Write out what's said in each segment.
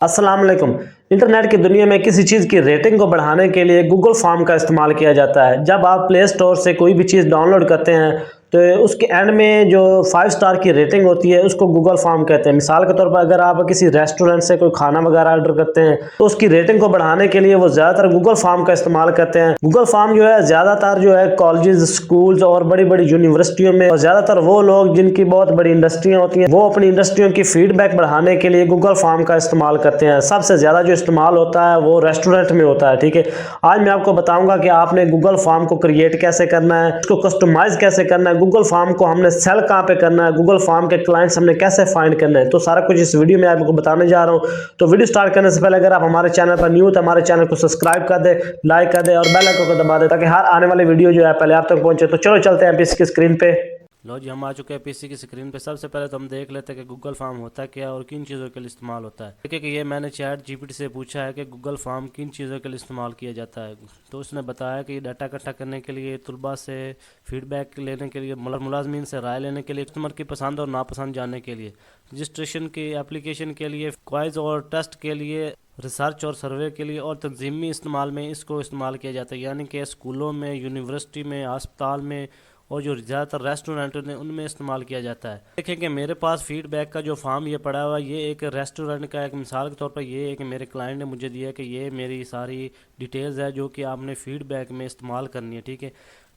अस्सलाम वालेकुम। इंटरनेट की दुनिया में किसी चीज़ की रेटिंग को बढ़ाने के लिए गूगल फॉर्म का इस्तेमाल किया जाता है। जब आप प्ले स्टोर से कोई भी चीज़ डाउनलोड करते हैं तो उसके एंड में जो 5 स्टार की रेटिंग होती है उसको गूगल फॉर्म कहते हैं। मिसाल के तौर पर अगर आप किसी रेस्टोरेंट से कोई खाना वगैरह ऑर्डर करते हैं तो उसकी रेटिंग को बढ़ाने के लिए वो ज़्यादातर गूगल फॉर्म का इस्तेमाल करते हैं। गूगल फॉर्म जो है ज़्यादातर जो है कॉलेज, स्कूल्स और बड़ी बड़ी यूनिवर्सिटियों में, और ज़्यादातर वो लोग जिनकी बहुत बड़ी इंडस्ट्रियाँ होती हैं वो अपनी इंडस्ट्रियों की फीडबैक बढ़ाने के लिए गूगल फॉर्म का इस्तेमाल करते हैं। सबसे ज़्यादा जो इस्तेमाल होता है वो रेस्टोरेंट में होता है। ठीक है, आज मैं आपको बताऊंगा कि आपने गूगल फॉर्म को क्रिएट कैसे करना है, उसको कस्टमाइज कैसे करना है, गूगल फॉर्म को हमने सेल कहाँ पे करना है, गूगल फॉर्म के क्लाइंट्स हमने कैसे फाइंड करना है, तो सारा कुछ इस वीडियो में आपको बताने जा रहा हूँ। तो वीडियो स्टार्ट करने से पहले अगर आप हमारे चैनल पर न्यू तो हमारे चैनल को सब्सक्राइब कर दे, लाइक कर दे और बेल आइकन को दबा दे ताकि हर आने वाली वीडियो जो है पहले आप तक पहुंचे। तो चलो चलते हैं इसकी स्क्रीन पे। लो जी, हम आ चुके हैं पीसी की स्क्रीन पे। सबसे पहले तो हम देख लेते हैं कि गूगल फॉर्म होता है क्या और किन चीज़ों के लिए इस्तेमाल होता है। देखिए कि ये मैंने चैट जीपीटी से पूछा है कि गूगल फॉर्म किन चीज़ों के लिए इस्तेमाल किया जाता है, तो उसने बताया कि डाटा इकट्ठा करने के लिए, तुलबा से फीडबैक लेने के लिए, मुलाजमीन से राय लेने के लिए, कस्टमर की पसंद और नापसंद जानने के लिए, रजिस्ट्रेशन की एप्लीकेशन के लिए, क्वाइज और टेस्ट के लिए, रिसर्च और सर्वे के लिए और तंजीमी इस्तेमाल में इसको इस्तेमाल किया जाता है। यानी कि स्कूलों में, यूनिवर्सिटी में, अस्पताल में और जो ज़्यादातर रेस्टोरेंट हैं उनमें इस्तेमाल किया जाता है। देखें कि मेरे पास फीडबैक का जो फॉर्म ये पड़ा हुआ है, ये एक रेस्टोरेंट का एक मिसाल के तौर पर ये एक मेरे क्लाइंट ने मुझे दिया कि ये मेरी सारी डिटेल्स है जो कि आपने फीडबैक में इस्तेमाल करनी है। ठीक है,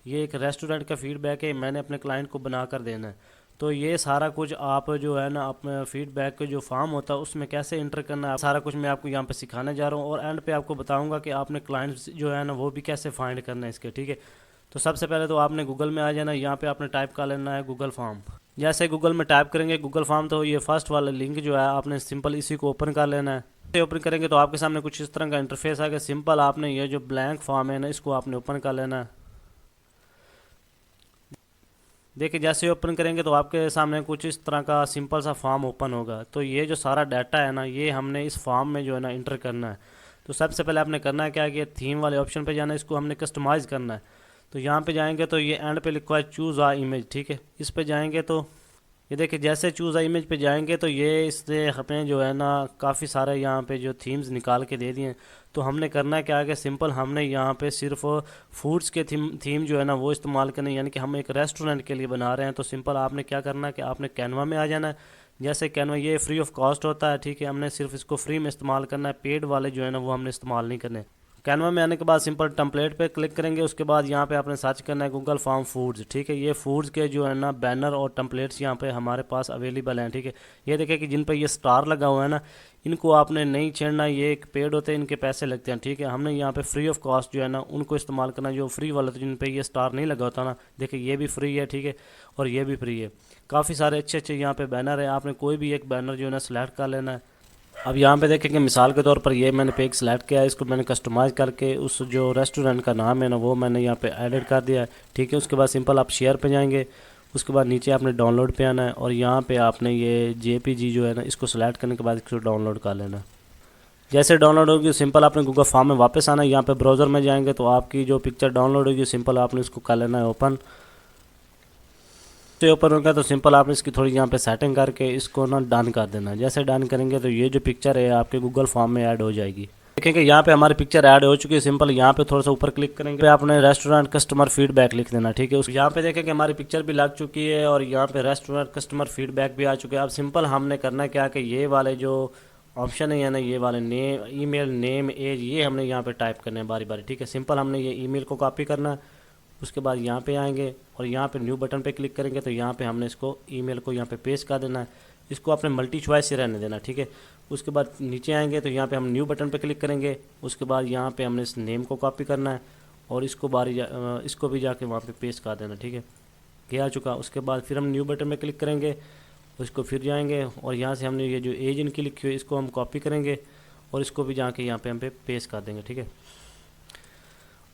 ये एक रेस्टोरेंट का फीडबैक है, मैंने अपने क्लाइंट को बना कर देना है। तो ये सारा कुछ आप जो है ना अपने फीडबैक का जो फॉर्म होता है उसमें कैसे इंटर करना है, सारा कुछ मैं आपको यहाँ पे सिखाने जा रहा हूँ और एंड पे आपको बताऊँगा कि आपने क्लाइंट्स जो है ना वो भी कैसे फाइंड करना है इसके। ठीक है, तो सबसे पहले तो आपने गूगल में आ जाना, यहाँ पे आपने टाइप कर लेना है गूगल फॉर्म। जैसे गूगल में टाइप करेंगे गूगल फॉर्म, तो ये फर्स्ट वाला लिंक जो है आपने सिंपल इसी को ओपन कर लेना है। ओपन करेंगे तो आपके सामने कुछ इस तरह का इंटरफेस आएगा। सिंपल आपने ये जो ब्लैंक फॉर्म है ना इसको आपने ओपन कर लेना है। देखिए जैसे ओपन करेंगे तो आपके सामने कुछ इस तरह का सिंपल सा फॉर्म ओपन होगा। तो ये जो सारा डाटा है ना ये हमने इस फॉर्म में जो है ना इंटर करना है। तो सबसे पहले आपने करना है क्या कि थीम वाले ऑप्शन पे जाना है, इसको हमने कस्टमाइज़ करना है। तो यहाँ पे जाएंगे तो ये एंड पे लिखा है चूज़ आ इमेज। ठीक है, इस पे जाएंगे तो ये देखिए जैसे चूज़ आ इमेज पे जाएंगे तो ये इससे हमें जो है ना काफ़ी सारे यहाँ पे जो थीम्स निकाल के दे दिए हैं। तो हमने करना है क्या है कि सिंपल हमने यहाँ पे सिर्फ फूड्स के थीम जो है ना वो इस्तेमाल करने, यानी कि हम एक रेस्टोरेंट के लिए बना रहे हैं। तो सिंपल आपने क्या करना है कि आपने कैनवा में आ जाना है। जैसे कैनवा ये फ्री ऑफ कॉस्ट होता है। ठीक है, हमने सिर्फ इसको फ्री में इस्तेमाल करना है, पेड वाले जो है ना वो हमने इस्तेमाल नहीं करने। कैनवा में आने के बाद सिंपल टेम्पलेट पे क्लिक करेंगे। उसके बाद यहाँ पे आपने सर्च करना है गूगल फॉर्म फूड्स। ठीक है, ये फूड्स के जो है ना बैनर और टेम्पलेट्स यहाँ पे हमारे पास अवेलेबल हैं। ठीक है, ये देखिए कि जिन पे ये स्टार लगा हुआ है ना इनको आपने नहीं छेड़ना, ये एक पेड होते हैं, इनके पैसे लगते हैं। ठीक है, हमने यहाँ पे फ्री ऑफ कॉस्ट जो है ना उनको इस्तेमाल करना, जो फ्री वाला तो जिन पे ये स्टार नहीं लगा होता ना। देखिए ये भी फ्री है। ठीक है, और ये भी फ्री है। काफ़ी सारे अच्छे अच्छे यहाँ पे बैनर है, आपने कोई भी एक बैनर जो है ना सिलेक्ट कर लेना है। अब यहाँ पे देखेंगे मिसाल के तौर पर ये मैंने पेज सेलेक्ट किया है, इसको मैंने कस्टमाइज़ करके उस जो रेस्टोरेंट का नाम है ना वो मैंने यहाँ पे एडिट कर दिया है। ठीक है, उसके बाद सिंपल आप शेयर पे जाएंगे। उसके बाद नीचे आपने डाउनलोड पे आना है और यहाँ पे आपने ये जेपीजी जो है ना इसको सेलेक्ट करने के बाद इसको डाउनलोड कर लेना है। जैसे डाउनलोड होगी सिंपल आपने गूगल फॉर्म में वापस आना है। यहाँ पे ब्राउज़र में जाएंगे तो आपकी जो पिक्चर डाउनलोड होगी सिंपल आपने इसको कर लेना है ओपन। तो ओपन होगा तो सिंपल आपने इसकी थोड़ी यहाँ पे सेटिंग करके इसको ना डन कर देना। जैसे डन करेंगे तो ये जो पिक्चर है आपके गूगल फॉर्म में ऐड हो जाएगी। देखेंगे यहाँ पे हमारी पिक्चर ऐड हो चुकी है। सिंपल यहाँ पे थोड़ा सा ऊपर क्लिक करेंगे पे आपने रेस्टोरेंट कस्टमर फीडबैक लिख देना। ठीक है, उस यहाँ पे देखेंगे हमारी पिक्चर भी लग चुकी है और यहाँ पे रेस्टोरेंट कस्टमर फीडबैक भी आ चुके हैं। अब सिंपल हमने करना क्या कि ये वाले जो ऑप्शन है ना ये वाले नेम, ईमेल, नेम, एज, ये हमने यहाँ पे टाइप करने हैं बारी बारी। ठीक है, सिंपल हमने ये ईमेल को कॉपी करना है। उसके बाद यहाँ पे आएंगे और यहाँ पे न्यू बटन पे क्लिक करेंगे तो यहाँ पे हमने इसको ईमेल को यहाँ पे पेस्ट कर देना है। इसको आपने मल्टी चॉइस से रहने देना। ठीक है, उसके बाद नीचे आएंगे तो यहाँ पे हम न्यू बटन पे क्लिक करेंगे। उसके बाद यहाँ पे हमने इस नेम को कॉपी करना है और इसको भी जाके वहाँ पे पेस्ट कर देना। ठीक है, ये आ चुका। उसके बाद फिर हम न्यू बटन पे क्लिक करेंगे, उसको फिर जाएंगे और यहाँ से हमने ये जो एज इनकी लिखी हुई इसको हम कॉपी करेंगे और इसको भी जाके यहाँ पे हम पे पेस्ट कर देंगे। ठीक है,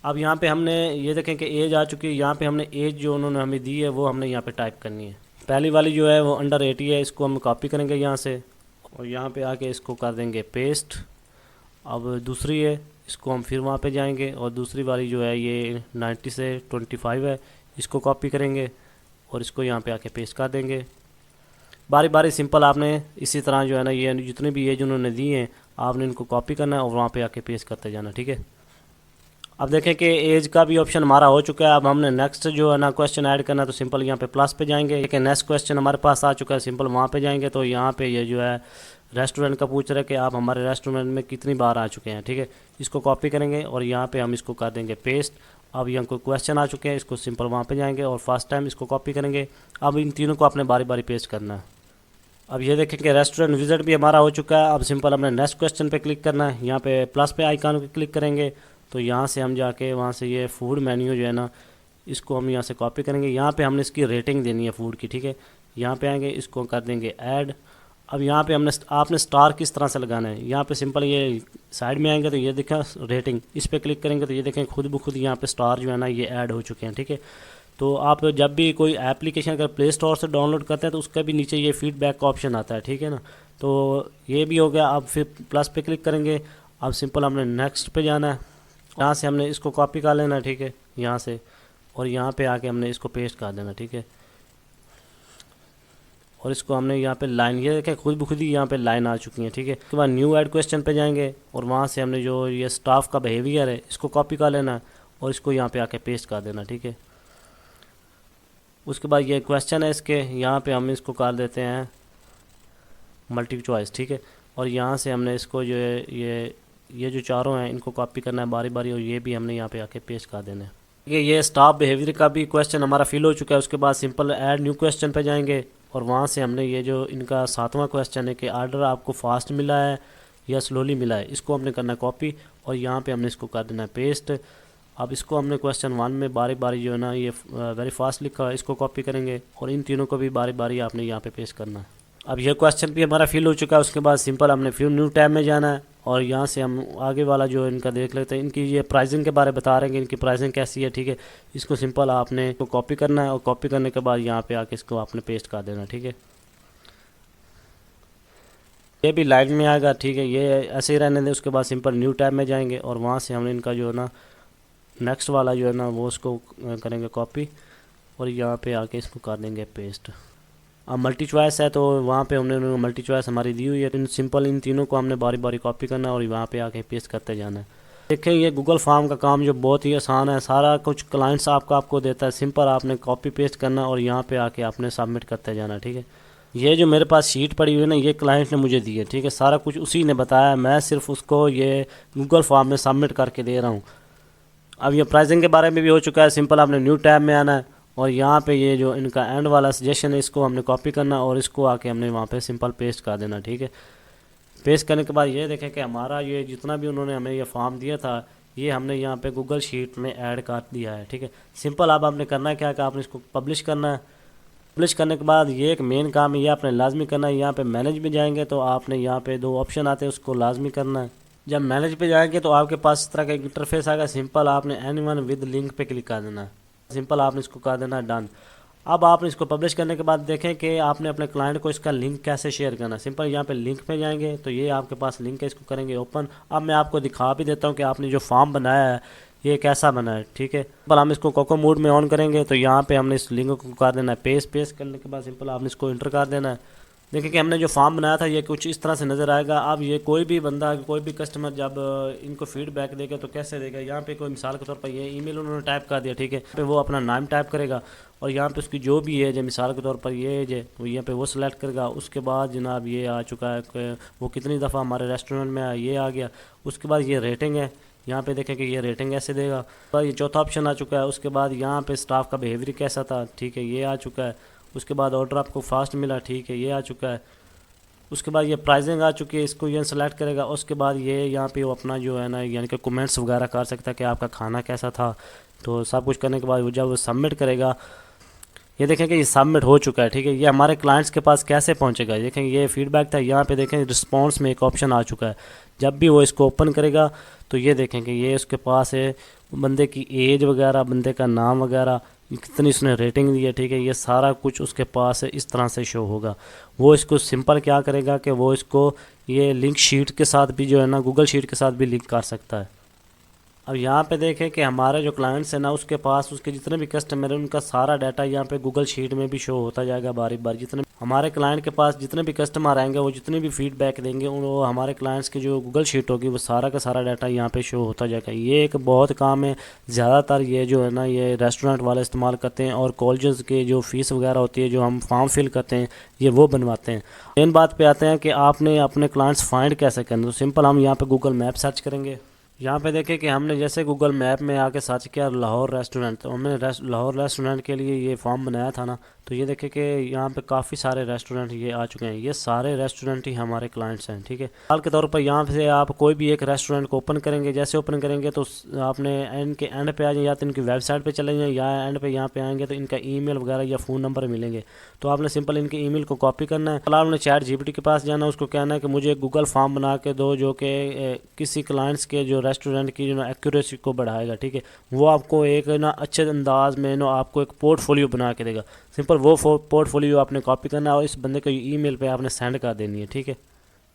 अब यहाँ पे हमने ये देखें कि एज आ चुकी है। यहाँ पे हमने एज जो उन्होंने हमें दी है वो हमने यहाँ पे टाइप करनी है। पहली वाली जो है वो अंडर 80 है, इसको हम कॉपी करेंगे यहाँ से और यहाँ पे आके इसको कर देंगे पेस्ट। अब दूसरी है, इसको हम फिर वहाँ पे जाएंगे और दूसरी वाली जो है ये 90 से 25 है, इसको कॉपी करेंगे और इसको यहाँ पे आके पेस्ट कर देंगे। बारी बारी सिंपल आपने इसी तरह जो है ना ये जितने भी एज उन्होंने दी हैं आपने इनको कॉपी करना है और वहाँ पे आके पेस्ट करते जाना, ठीक है। अब देखें कि एज का भी ऑप्शन हमारा हो चुका है। अब हमने नेक्स्ट जो है ना क्वेश्चन ऐड करना है, तो सिंपल यहाँ पे प्लस पे जाएंगे। लेकिन नेक्स्ट क्वेश्चन हमारे पास आ चुका है, सिंपल वहाँ पे जाएंगे। तो यहाँ पे ये जो है रेस्टोरेंट का पूछ रहा है कि आप हमारे रेस्टोरेंट में कितनी बार आ चुके हैं, ठीक है। इसको कॉपी करेंगे और यहाँ पे हम इसको कर देंगे पेस्ट। अब यहाँ कोई क्वेश्चन आ चुके हैं, इसको सिंपल वहाँ पे जाएंगे और फर्स्ट टाइम इसको कॉपी करेंगे। अब इन तीनों को आपने बारी बारी पेस्ट करना है। अब ये देखें कि रेस्टोरेंट विजिट भी हमारा हो चुका है। अब सिंपल हमने नेक्स्ट क्वेश्चन पे क्लिक करना है। यहाँ पे प्लस पे आइकन पे क्लिक करेंगे तो यहाँ से हम जाके वहाँ से ये फूड मेन्यू जो है ना, इसको हम यहाँ से कॉपी करेंगे। यहाँ पे हमने इसकी रेटिंग देनी है फूड की, ठीक है। यहाँ पे आएंगे, इसको कर देंगे ऐड। अब यहाँ पे आपने स्टार किस तरह से लगाना है, यहाँ पे सिंपल ये साइड में आएंगे तो ये देखें रेटिंग, इस पर क्लिक करेंगे तो ये देखें खुद ब खुद यहाँ पे स्टार जो है ना ये ऐड हो चुके हैं, ठीक है। तो आप जब भी कोई एप्लीकेशन अगर प्ले स्टोर से डाउनलोड करते हैं तो उसका भी नीचे ये फीडबैक का ऑप्शन आता है, ठीक है ना। तो ये भी हो गया। अब फिर प्लस पे क्लिक करेंगे। अब सिंपल हमने नेक्स्ट पे जाना है। यहाँ से हमने इसको कॉपी कर लेना, ठीक है, यहाँ से, और यहाँ पे आके हमने इसको पेस्ट कर देना, ठीक है। और इसको हमने यहाँ पे लाइन, ये देखें खुद ब खुद ही यहाँ पे लाइन आ चुकी है, ठीक है। उसके बाद न्यू ऐड क्वेश्चन पे जाएंगे और वहाँ से हमने जो ये स्टाफ का बिहेवियर है इसको कॉपी कर लेना है और इसको यहाँ पे आके पेस्ट कर देना, ठीक है। उसके बाद ये क्वेश्चन है इसके, यहाँ पे हम इसको कर देते हैं मल्टी चॉइस, ठीक है। और यहाँ से हमने इसको जो है ये जो चारों हैं इनको कॉपी करना है बारी बारी और ये भी हमने यहाँ पे आके पेस्ट कर देना है। ये स्टाफ बिहेवियर का भी क्वेश्चन हमारा फिल हो चुका है। उसके बाद सिंपल ऐड न्यू क्वेश्चन पे जाएंगे और वहाँ से हमने ये जो इनका 7वां क्वेश्चन है कि आर्डर आपको फास्ट मिला है या स्लोली मिला है, इसको हमने करना है कॉपी और यहाँ पे हमने इसको कर देना है पेस्ट। अब इसको हमने क्वेश्चन 1 में बारी बारी जो है ना ये वेरी फास्ट लिखा है, इसको कॉपी करेंगे और इन तीनों को भी बारी बारी आपने यहाँ पे पेस्ट करना है। अब यह क्वेश्चन भी हमारा फिल हो चुका है। उसके बाद सिंपल हमने फिर न्यू टैब में जाना है और यहाँ से हम आगे वाला जो इनका देख लेते हैं। इनकी ये प्राइसिंग के बारे में बता रहे हैं कि इनकी प्राइसिंग कैसी है, ठीक है। इसको सिंपल आपने को कॉपी करना है और कॉपी करने के बाद यहाँ पे आके इसको आपने पेस्ट कर देना, ठीक है। ये भी लाइन में आएगा, ठीक है, ये ऐसे ही रहने दें। उसके बाद सिंपल न्यू टैब में जाएंगे और वहाँ से हमने इनका जो है ना नेक्स्ट वाला जो है ना वो उसको करेंगे कॉपी और यहाँ पे आके इसको कर देंगे पेस्ट। अब मल्टी चॉइस है तो वहाँ पे हमने मल्टी चॉइस हमारी दी हुई है। सिंपल इन तीनों को हमने बारी बारी कॉपी करना है और वहाँ पे आके पेस्ट करते जाना है। देखें ये गूगल फॉर्म का काम जो बहुत ही आसान है, सारा कुछ क्लाइंट्स आपको देता है। सिंपल आपने कॉपी पेस्ट करना और यहाँ पे आके आपने सबमिट करते जाना, ठीक है। ये जो मेरे पास शीट पड़ी हुई है ना ये क्लाइंट ने मुझे दी है, ठीक है। सारा कुछ उसी ने बताया, मैं सिर्फ उसको ये गूगल फॉर्म में सबमिट करके दे रहा हूँ। अब ये प्राइसिंग के बारे में भी हो चुका है। सिंपल आपने न्यू टैब में आना है और यहाँ पे ये जो इनका एंड वाला सजेशन है इसको हमने कॉपी करना और इसको आके हमने वहाँ पे सिंपल पेस्ट कर देना, ठीक है। पेस्ट करने के बाद ये देखें कि हमारा ये जितना भी उन्होंने हमें ये फॉर्म दिया था ये हमने यहाँ पे गूगल शीट में ऐड कर दिया है, ठीक है। सिंपल अब आपने करना क्या कि आपने इसको पब्लिश करना है। पब्लिश करने के बाद ये एक मेन काम है, ये आपने लाजमी करना है। यहाँ पे मैनेज में जाएंगे तो आपने यहाँ पे 2 ऑप्शन आते हैं, उसको लाजमी करना है। जब मैनेज पे जाएंगे तो आपके पास इस तरह का एक इंटरफेस आएगा। सिंपल आपने एनीवन विद लिंक पे क्लिक कर देना है। सिंपल आपने इसको कर देना है डन। अब आपने इसको पब्लिश करने के बाद देखें कि आपने अपने क्लाइंट को इसका लिंक कैसे शेयर करना है। सिंपल यहाँ पे लिंक पे जाएंगे तो ये आपके पास लिंक है, इसको करेंगे ओपन। अब मैं आपको दिखा भी देता हूँ कि आपने जो फॉर्म बनाया है ये कैसा बना है, ठीक है। सिंपल हम इसको कोको मोड में ऑन करेंगे तो यहाँ पे हमने इस लिंक को कर देना है पेस्ट करने के बाद सिंपल आपने इसको इंटर कर देना है। देखिए कि हमने जो फॉर्म बनाया था ये कुछ इस तरह से नज़र आएगा। अब ये कोई भी बंदा कोई भी कस्टमर जब इनको फीडबैक देगा तो कैसे देगा, यहाँ पे कोई मिसाल के तौर पर ये ईमेल उन्होंने टाइप कर दिया, ठीक है। पे वो अपना नाम टाइप करेगा और यहाँ पे उसकी जो भी एज है, मिसाल के तौर पर ये एज है वो यहाँ पे वो सिलेक्ट करेगा। उसके बाद जनाब ये आ चुका है कि वो कितनी दफ़ा हमारे रेस्टोरेंट में आया, ये आ गया। उसके बाद ये रेटिंग है, यहाँ पे देखें कि ये रेटिंग ऐसे देगा। तो ये चौथा ऑप्शन आ चुका है। उसके बाद यहाँ पे स्टाफ का बिहेवियर कैसा था, ठीक है, ये आ चुका है। उसके बाद ऑर्डर आपको फास्ट मिला, ठीक है, ये आ चुका है। उसके बाद ये प्राइसिंग आ चुकी है, इसको ये सेलेक्ट करेगा। उसके बाद ये यहाँ पे वो अपना जो है ना यानी कि कमेंट्स वगैरह कर सकता है कि आपका खाना कैसा था। तो सब कुछ करने के बाद वो जब वो सबमिट करेगा, ये देखें कि ये सबमिट हो चुका है, ठीक है। ये हमारे क्लाइंट्स के पास कैसे पहुँचेगा, देखें ये फीडबैक था। यहाँ पे देखें रिस्पॉन्स में एक ऑप्शन आ चुका है। जब भी वो इसको ओपन करेगा तो ये देखें कि ये उसके पास है बंदे की एज वगैरह, बंदे का नाम वगैरह, कितनी उसने रेटिंग दी है, ठीक है। ये सारा कुछ उसके पास है, इस तरह से शो होगा। वो इसको सिंपल क्या करेगा कि वो इसको ये लिंक शीट के साथ भी जो है ना गूगल शीट के साथ भी लिंक कर सकता है। अब यहाँ पे देखें कि हमारे जो क्लाइंट्स हैं ना, उसके पास उसके जितने भी कस्टमर हैं उनका सारा डाटा यहाँ पे गूगल शीट में भी शो होता जाएगा बारी बारी। जितने हमारे क्लाइंट के पास जितने भी कस्टमर आएंगे वो जितने भी फीडबैक देंगे वो हमारे क्लाइंट्स की जो गूगल शीट होगी वो सारा का सारा डाटा यहाँ पे शो होता जाएगा। ये एक बहुत काम है, ज़्यादातर ये जो है ना ये रेस्टोरेंट वाले इस्तेमाल करते हैं, और कॉलेजेस के जो फ़ीस वगैरह होती है जो हम फॉर्म फिल करते हैं ये वो बनवाते हैं। मेन बात पे आते हैं कि आपने अपने क्लाइंट्स फाइंड कैसे करना। तो सिंपल हम यहाँ पे गूगल मैप सर्च करेंगे। यहाँ पे देखें कि हमने जैसे गूगल मैप में आके सर्च किया लाहौर रेस्टोरेंट, तो हमने लाहौर रेस्टोरेंट के लिए ये फॉर्म बनाया था ना, तो ये देखें कि यहाँ पे काफ़ी सारे रेस्टोरेंट ये आ चुके हैं। ये सारे रेस्टोरेंट ही हमारे क्लाइंट्स हैं, ठीक है। मिसाल के तौर पर यहाँ से आप कोई भी एक रेस्टोरेंट को ओपन करेंगे, जैसे ओपन करेंगे तो आपने एंड पे आ जाए, या तो इनकी वेबसाइट पे चले जाएँ, या एंड पे यहाँ पे आएंगे तो इनका ईमेल वगैरह या फ़ोन नंबर मिलेंगे। तो आपने सिंपल इनके ईमेल को कॉपी करना है। फिलहाल आपने चैट जीपीटी के पास जाना है, उसको कहना है कि मुझे गूगल फॉर्म बना के दो जो कि किसी क्लाइंट्स के जो रेस्टोरेंट की जो एक्यूरेसी को बढ़ाएगा, ठीक है। वो आपको एक ना अच्छे अंदाज में ना आपको एक पोर्टफोलियो बना के देगा। सिंपल वो पोर्टफोलियो आपने कॉपी करना है और इस बंदे को ईमेल पे आपने सेंड कर देनी है, ठीक है।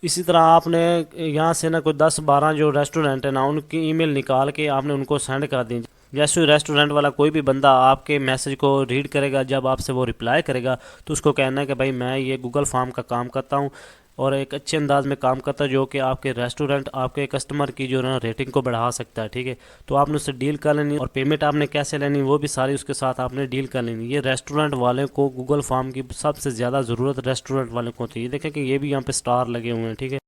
इसी तरह आपने यहाँ से ना कोई 10-12 जो रेस्टोरेंट है ना उनकी ईमेल निकाल के आपने उनको सेंड कर दी। जैसे रेस्टोरेंट वाला कोई भी बंदा आपके मैसेज को रीड करेगा, जब आपसे वो रिप्लाई करेगा तो उसको कहना है कि भाई मैं ये गूगल फॉर्म का काम करता हूँ और एक अच्छे अंदाज में काम करता है जो कि आपके रेस्टोरेंट आपके कस्टमर की जो ना रेटिंग को बढ़ा सकता है, ठीक है। तो आपने उससे डील कर लेनी और पेमेंट आपने कैसे लेनी वो भी सारी उसके साथ आपने डील कर लेनी। ये रेस्टोरेंट वाले को गूगल फॉर्म की सबसे ज़्यादा ज़रूरत रेस्टोरेंट वाले को होती है। ये देखें कि ये भी यहाँ पे स्टार लगे हुए हैं, ठीक है।